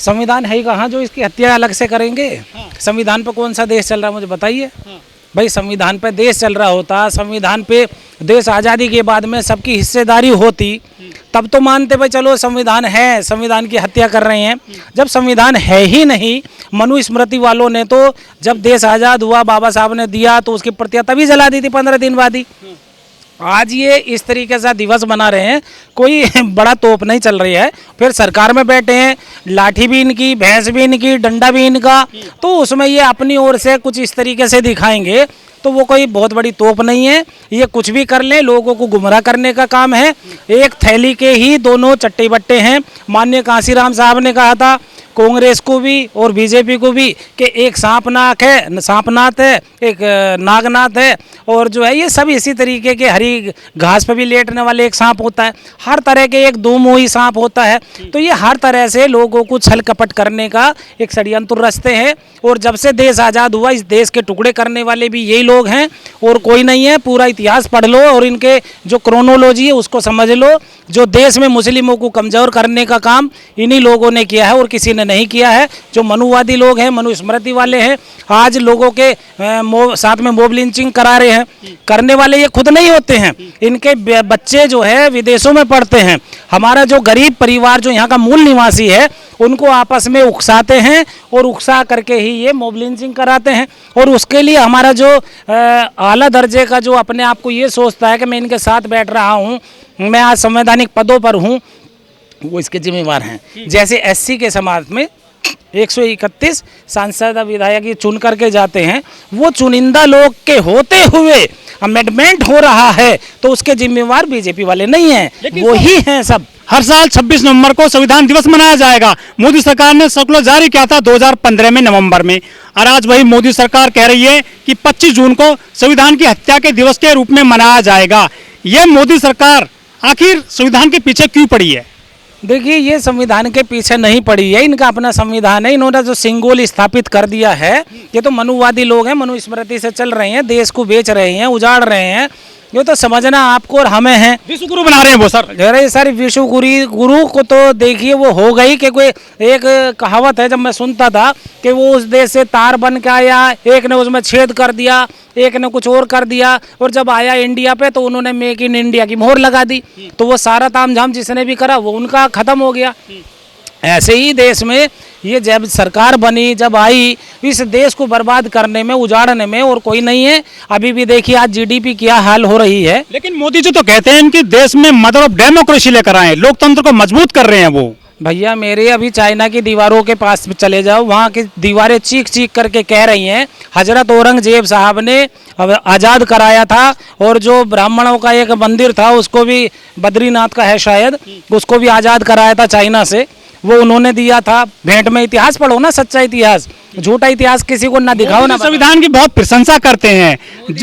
संविधान है ही कहाँ जो इसकी हत्या अलग से करेंगे। संविधान पे कौन सा देश चल रहा है मुझे बताइए। भाई संविधान पे देश चल रहा होता, संविधान पे देश आज़ादी के बाद में सबकी हिस्सेदारी होती, तब तो मानते भाई चलो संविधान है, संविधान की हत्या कर रहे हैं। जब संविधान है ही नहीं, मनुस्मृति वालों ने तो जब देश आज़ाद हुआ बाबा साहब ने दिया तो उसकी प्रतियां तभी जला दी थी 15 दिन बाद ही। आज ये इस तरीके से दिवस मना रहे हैं, कोई बड़ा तोप नहीं चल रही है। फिर सरकार में बैठे हैं, लाठी भी इनकी, भैंस भी इनकी, डंडा भी इनका, तो उसमें ये अपनी ओर से कुछ इस तरीके से दिखाएंगे तो वो कोई बहुत बड़ी तोप नहीं है। ये कुछ भी कर ले, लोगों को गुमराह करने का काम है। एक थैली के ही दोनों चट्टे बट्टे हैं। माननीय कांशीराम साहब ने कहा था कांग्रेस को भी और बीजेपी को भी कि एक सांपनाथ है, एक नागनाथ है, और जो है ये सब इसी तरीके के हरी घास पर भी लेटने वाले एक सांप होता है, हर तरह के एक दो मुंही सांप होता है। तो ये हर तरह से लोगों को छल कपट करने का एक षड्यंत्र रचते हैं। और जब से देश आज़ाद हुआ इस देश के टुकड़े करने वाले भी यही लोग हैं और कोई नहीं है। पूरा इतिहास पढ़ लो और इनके जो क्रोनोलॉजी है उसको समझ लो। जो देश में मुस्लिमों को कमज़ोर करने का काम इन्हीं लोगों ने किया है और किसी ने नहीं किया है। जो मनुवादी लोग हैं, मनुस्मृति वाले हैं, आज लोगों के साथ में मोब लिंचिंग करा रहे हैं। करने वाले ये खुद नहीं होते हैं, इनके बच्चे जो है विदेशों में पढ़ते हैं। हमारा जो गरीब परिवार जो यहाँ का मूल निवासी है उनको आपस में उकसाते हैं और उकसा करके ही ये मोब लिंचिंग कराते हैं। और उसके लिए हमारा जो आला दर्जे का जो अपने आप को ये सोचता है कि मैं इनके साथ बैठ रहा हूँ, मैं आज संवैधानिक पदों पर हूँ, वो इसके जिम्मेवार हैं। जैसे एससी के समाज में 131 सांसद विधायक ये चुन करके जाते हैं, वो चुनिंदा लोग के होते हुए अमेंडमेंट हो रहा है तो उसके जिम्मेवार बीजेपी वाले नहीं हैं, वो ही हैं सब। हर साल 26 नवंबर को संविधान दिवस मनाया जाएगा। मोदी सरकार ने सर्कुलर जारी किया था 2015 में नवंबर में, और आज वही मोदी सरकार कह रही है कि 25 जून को संविधान की हत्या के दिवस के रूप में मनाया जाएगा। ये मोदी सरकार आखिर संविधान के पीछे क्यों पड़ी है? देखिए, ये संविधान के पीछे नहीं पड़ी है, इनका अपना संविधान है। इन्होंने जो सिंगोल स्थापित कर दिया है, ये तो मनुवादी लोग हैं, मनुस्मृति से चल रहे हैं, देश को बेच रहे हैं, उजाड़ रहे हैं। ये तो समझना आपको और हमें है। विश्व गुरु बना रहे हैं वो सर। अरे सर, विश्व गुरु को तो देखिए वो हो गई कि कोई एक कहावत है, जब मैं सुनता था कि वो उस देश से तार बन के आया, एक ने उसमें छेद कर दिया, एक ने कुछ और कर दिया, और जब आया इंडिया पे तो उन्होंने मेक इन इंडिया की मोहर लगा दी। तो वो सारा तामझाम जिसने भी करा वो उनका खत्म हो गया। ऐसे ही देश में ये जब सरकार बनी, जब आई, इस देश को बर्बाद करने में, उजाड़ने में और कोई नहीं है। अभी भी देखिए आज जीडीपी क्या हाल हो रही है। लेकिन मोदी जी तो कहते हैं कि देश में मदर ऑफ डेमोक्रेसी लेकर आए, लोकतंत्र को मजबूत कर रहे हैं वो। भैया मेरे अभी चाइना की दीवारों के पास चले जाओ, वहाँ की दीवारें चीख चीख करके कह रही हैं हजरत औरंगजेब साहब ने आज़ाद कराया था, और जो ब्राह्मणों का एक मंदिर था उसको भी, बद्रीनाथ का है शायद, उसको भी आज़ाद कराया था चाइना से, वो उन्होंने दिया था भेंट में। इतिहास पढ़ो ना, सच्चा इतिहास, झूठा इतिहास किसी को ना दिखाओ ना। संविधान की बहुत प्रशंसा करते हैं।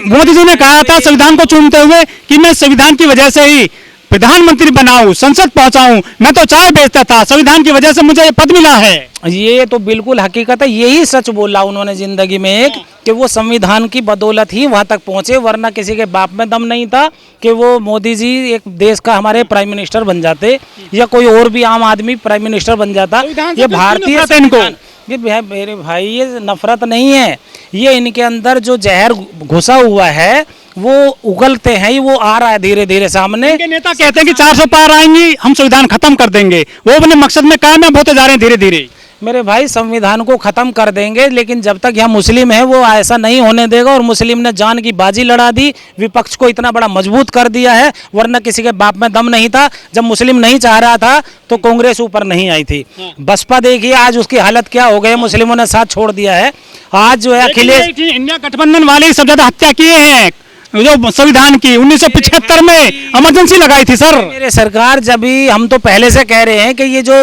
मोदी जी ने कहा था संविधान को चुनते हुए कि मैं संविधान की वजह से ही प्रधानमंत्री बनाऊं, संसद पहुंचाऊं, मैं तो चाय बेचता था, संविधान की वजह से मुझे ये पद मिला है। ये तो बिल्कुल हकीकत है, यही सच बोला उन्होंने जिंदगी में एक, कि वो संविधान की बदौलत ही वहां तक पहुंचे, वरना किसी के बाप में दम नहीं था कि वो मोदी जी एक देश का हमारे प्राइम मिनिस्टर बन जाते, या कोई और भी आम आदमी प्राइम मिनिस्टर बन जाता। ये भारतीय इनको, ये मेरे भाई ये नफरत नहीं है, ये इनके अंदर जो जहर घुसा हुआ है वो उगलते हैं, वो आ रहा है धीरे धीरे सामने। इनके नेता कहते हैं कि 400 पार आएंगी, हम संविधान खत्म कर देंगे, वो अपने मकसद में कामयाब होते जा रहे हैं धीरे धीरे। मेरे भाई संविधान को खत्म कर देंगे, लेकिन जब तक यहाँ मुस्लिम है वो ऐसा नहीं होने देगा। और मुस्लिम ने जान की बाजी लड़ा दी, विपक्ष को इतना बड़ा मजबूत कर दिया है, वरना किसी के बाप में दम नहीं था। जब मुस्लिम नहीं चाह रहा था तो कांग्रेस ऊपर नहीं आई थी। बसपा देखिए आज उसकी हालत क्या हो गई, मुस्लिमों ने साथ छोड़ दिया है। आज जो है अखिलेश, इंडिया गठबंधन वाले सब ज्यादा हत्या किए हैं जो संविधान की 1975 में इमरजेंसी लगाई थी सर। मेरे सरकार, जब भी हम तो पहले से कह रहे हैं कि ये जो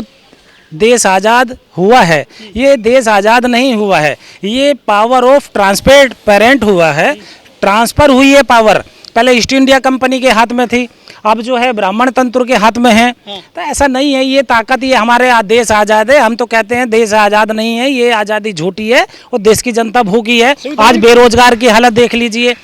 देश आज़ाद हुआ है, ये देश आज़ाद नहीं हुआ है, ये पावर ऑफ ट्रांसपेरेंट हुआ है, ट्रांसफर हुई है पावर। पहले ईस्ट इंडिया कंपनी के हाथ में थी, अब जो है ब्राह्मण तंत्र के हाथ में है। तो ऐसा नहीं है, ये ताकत, ये हमारे देश आज़ाद है। हम तो कहते हैं देश आज़ाद नहीं है, ये आज़ादी झूठी है और देश की जनता भूखी है। आज बेरोजगार की हालत देख लीजिए,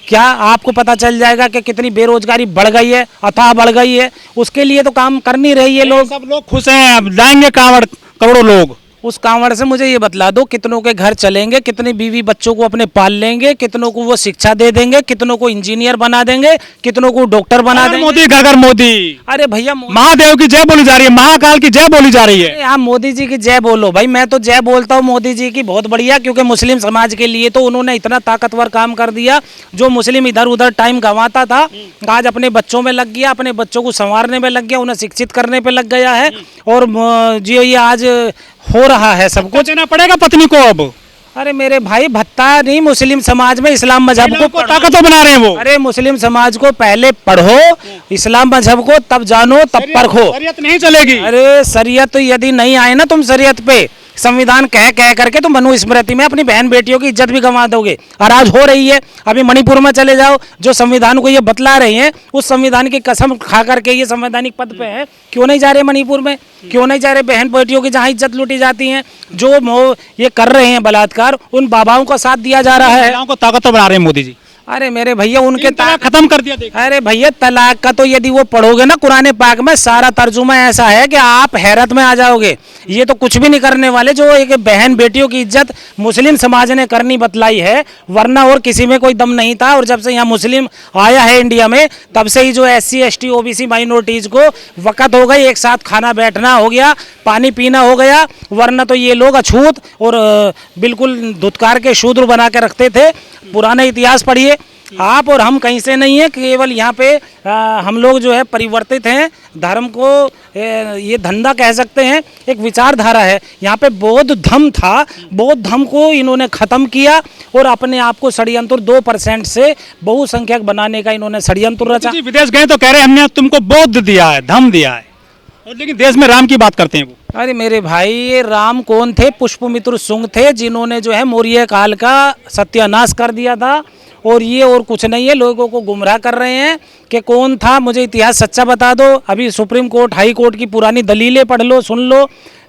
क्या आपको पता चल जाएगा कि कितनी बेरोजगारी बढ़ गई है, अथाह बढ़ गई है। उसके लिए तो काम कर नहीं रही है लोग। सब लोग खुश हैं, अब जाएंगे कांवड़ करोड़ों लोग। उस कांवड़ से मुझे ये बतला दो कितनों के घर चलेंगे, कितनी बीवी बच्चों को अपने पाल लेंगे, कितनों को वो शिक्षा दे देंगे, कितनों को इंजीनियर बना देंगे, कितनों को डॉक्टर बना घर देंगे। मोदी, घर घर मोदी। अरे भैया महादेव की जय बोली जा रही है, महाकाल की जय बोली जा रही है। आप मोदी जी की जय बोलो भाई, मैं तो जय बोलता हूँ मोदी जी की, बहुत बढ़िया, क्योंकि मुस्लिम समाज के लिए तो उन्होंने इतना ताकतवर काम कर दिया। जो मुस्लिम इधर उधर टाइम गंवाता था, आज अपने बच्चों में लग गया, अपने बच्चों को संवारने में लग गया, उन्हें शिक्षित करने पे लग गया है। और जो ये आज हो रहा है सब कुछ, देना पड़ेगा पत्नी को अब। अरे मेरे भाई भत्ता नहीं, मुस्लिम समाज में इस्लाम मजहब को ताकतवर बना रहे हैं वो। अरे मुस्लिम समाज को पहले पढ़ो, इस्लाम मजहब को तब जानो, तब परखो। शरीयत नहीं चलेगी। अरे शरीयत यदि नहीं आए ना तुम शरीयत पे, संविधान कह कह करके तुम मनुस्मृति में अपनी बहन बेटियों की इज्जत भी गंवा दोगे। और आज हो रही है, अभी मणिपुर में चले जाओ, जो संविधान को ये बतला रहे हैं, उस संविधान की कसम खा करके ये संवैधानिक पद पे है, क्यों नहीं जा रहे मणिपुर में, क्यों नहीं जा रहे बहन बेटियों की जहाँ इज्जत लूटी जाती है। जो ये कर रहे हैं बलात्कार, उन बाबाओं का साथ दिया जा रहा है। महिलाओं को ताकतवर बना रहे हैं मोदी जी। अरे मेरे भैया उनके खत्म कर दिया देखिए। अरे भैया तलाक का तो यदि वो पढ़ोगे ना कुरान पाक में, सारा तर्जुमा ऐसा है कि आप हैरत में आ जाओगे। ये तो कुछ भी नहीं करने वाले, जो एक बहन बेटियों की इज्जत मुस्लिम समाज ने करनी बतलाई है, वरना और किसी में कोई दम नहीं था। और जब से यहाँ मुस्लिम आया है इंडिया में, तब से ही जो SC ST OBC माइनॉरिटीज को वक़्त हो गई, एक साथ खाना बैठना हो गया, पानी पीना हो गया, वरना तो ये लोग अछूत और बिल्कुल धुतकार के शूद्र बना के रखते थे। पुराना इतिहास पढ़िए आप, और हम कहीं से नहीं है, केवल यहाँ पे हम लोग जो है परिवर्तित हैं। धर्म को ये धंधा कह सकते हैं, एक विचारधारा है। यहाँ पे बौद्ध धर्म था, बौद्ध धर्म को इन्होंने ख़त्म किया और अपने आप को षड्यंत्र 2% से बहुसंख्यक बनाने का इन्होंने षड्यंत्र रचा। विदेश गए तो कह रहे हैं हमने तुमको बौद्ध दिया है, धर्म दिया है, और लेकिन देश में राम की बात करते हैं वो। अरे मेरे भाई, ये राम कौन थे? पुष्पमित्र शुंग थे, जिन्होंने जो है मौर्य काल का सत्यानाश कर दिया था। और ये और कुछ नहीं है, लोगों को गुमराह कर रहे हैं कि कौन था। मुझे इतिहास सच्चा बता दो। अभी सुप्रीम कोर्ट, हाई कोर्ट की पुरानी दलीलें पढ़ लो, सुन लो।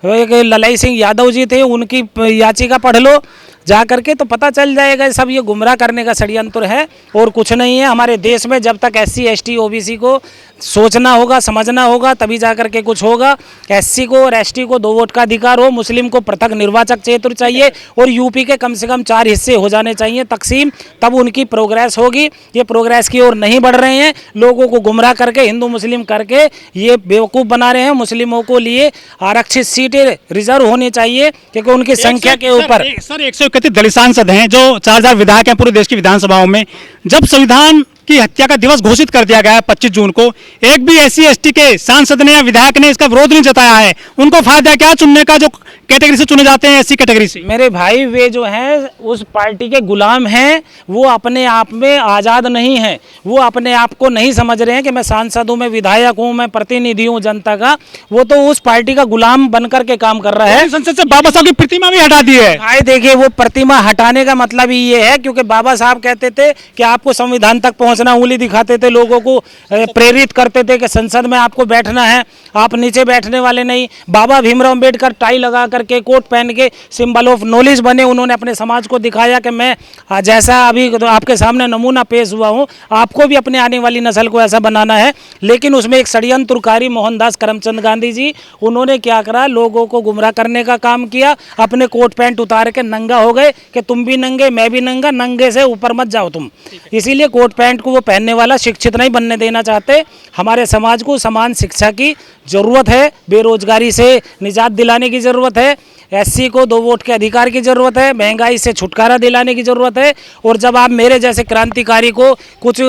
एक ललाई सिंह यादव जी थे, उनकी याचिका पढ़ लो जा करके, तो पता चल जाएगा सब ये गुमराह करने का षड्यंत्र है और कुछ नहीं है। हमारे देश में जब तक SC ST OBC को सोचना होगा, समझना होगा, तभी जा करके कुछ होगा। SC को और ST को 2 वोट का अधिकार हो, मुस्लिम को पृथक निर्वाचक क्षेत्र चाहिए, और यूपी के कम से कम 4 हिस्से हो जाने चाहिए तकसीम, तब उनकी प्रोग्रेस होगी। ये प्रोग्रेस की ओर नहीं बढ़ रहे हैं, लोगों को गुमराह करके, हिंदू मुस्लिम करके ये बेवकूफ़ बना रहे हैं। मुस्लिमों को लिए आरक्षित सीटें रिजर्व होनी चाहिए, क्योंकि उनकी संख्या के ऊपर। सर 131 दलित सांसद हैं, जो 4000 विधायक हैं पूरे देश की विधानसभाओं में। जब संविधान की हत्या का दिवस घोषित कर दिया गया है 25 जून को, एक भी SC ST के सांसद ने या विधायक ने इसका विरोध नहीं जताया है। उनको फायदा क्या चुनने का, जो कैटेगरी से चुने जाते हैं SC कैटेगरी से? मेरे भाई, वे जो हैं उस पार्टी के गुलाम हैं, वो अपने आप में आज़ाद नहीं हैं। वो अपने आप को नहीं समझ रहे हैं कि मैं सांसद हूँ, मैं विधायक हूँ, मैं प्रतिनिधि हूँ जनता का। वो तो उस पार्टी का गुलाम बन करके काम कर रहा है। संसद से बाबा साहब की प्रतिमा भी हटा दी है। भाई देखिए, वो प्रतिमा हटाने का मतलब ही ये है, क्योंकि बाबा साहब कहते थे कि आपको संविधान तक पहुंचना, उंगली दिखाते थे, लोगों को प्रेरित करते थे कि संसद में आपको बैठना है, आप नीचे बैठने वाले नहीं। बाबा भीमराव अम्बेडकर टाई लगा करके, कोट पहन के सिंबल ऑफ नॉलेज बने। उन्होंने अपने समाज को दिखाया कि मैं जैसा अभी तो आपके सामने नमूना पेश हुआ हूँ, आपको भी अपने आने वाली नस्ल को ऐसा बनाना है। लेकिन उसमें एक षड्यंत्रकारी मोहनदास करमचंद गांधी जी, उन्होंने क्या करा, लोगों को गुमराह करने का काम किया। अपने कोट पैंट उतार के नंगा हो गए कि तुम भी नंगे, मैं भी नंगा, नंगे से ऊपर मत जाओ तुम। इसीलिए कोट पैंट को वो पहनने वाला शिक्षित नहीं बनने देना चाहते। हमारे समाज को समान शिक्षा की जरूरत है, बेरोजगारी से निजात दिलाने की जरूरत है, SC को 2 वोट के अधिकार की जरूरत है, महंगाई से छुटकारा दिलाने की जरूरत है। और जब आप मेरे जैसे क्रांतिकारी को कुछ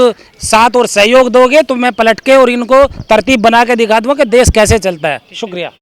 साथ और सहयोग दोगे, तो मैं पलट के और इनको तरतीब बना के दिखा दूंगा कि देश कैसे चलता है। शुक्रिया।